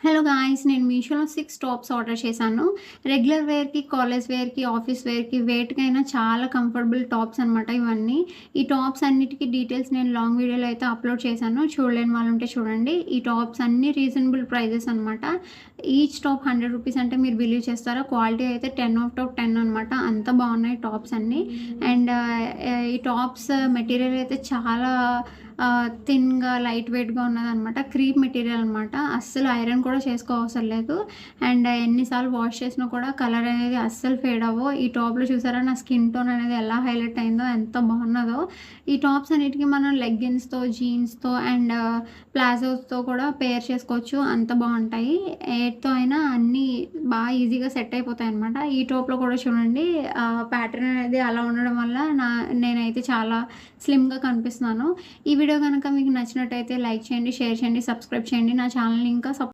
Hello guys! నేను మీషోలో 6 tops order చేశాను. రెగ్యులర్ వేర్‌కి, కాలేజ్ వేర్‌కి, ఆఫీస్ వేర్‌కి వేటికైనా చాలా కంఫర్టబుల్ టాప్స్ అనమాట ఇవన్నీ. ఈ టాప్స్ అన్నిటికి డీటెయిల్స్ నేను లాంగ్ వీడియోలో అయితే అప్‌లోడ్ చేశాను. చూడలేని వాళ్ళుంటే చూడండి. ఈ టాప్స్ అన్నీ రీజనబుల్ ప్రైజెస్ అనమాట. ఈచ్ టాప్ రూ. 100 అంటే మీరు బిలీవ్ చేస్తారా? క్వాలిటీ అయితే 10/10 అనమాట. అంత బాగున్నాయి టాప్స్ అన్నీ. అండ్ ఈ టాప్స్ మెటీరియల్ అయితే చాలా థిన్‌గా, లైట్ వెయిట్‌గా ఉన్నదనమాట. క్రీప్ మెటీరియల్ అనమాట. అస్సలు ఐరన్ కూడా చేసుకోవసరం లేదు. అండ్ ఎన్ని సార్లు వాష్ చేసినా కూడా కలర్ అనేది అస్సలు ఫేడ్ అవ్వవు. ఈ టాప్‌లో చూసారా నా స్కిన్ టోన్ అనేది ఎలా హైలైట్ అయిందో, ఎంత బాగున్నదో. ఈ టాప్స్ అన్నిటికి మనం లెగ్గిన్స్‌తో, జీన్స్‌తో అండ్ ప్లాజోస్‌తో కూడా పేర్ చేసుకోవచ్చు. అంత బాగుంటాయి. ఏటితో అయినా అన్నీ ఈజీగా సెట్ అయిపోతాయనమాట. ఈ టాప్‌లో కూడా చూడండి ప్యాటర్న్ అనేది అలా ఉండడం వల్ల నేనైతే చాలా స్లిమ్‌గా కనిపిస్తున్నాను. ఈ వీడియో గనక మీకు నచ్చినట్టయితే లైక్ చేయండి, షేర్ చేయండి, సబ్స్క్రైబ్ చేయండి. నా ఛానల్‌ని ఇంకా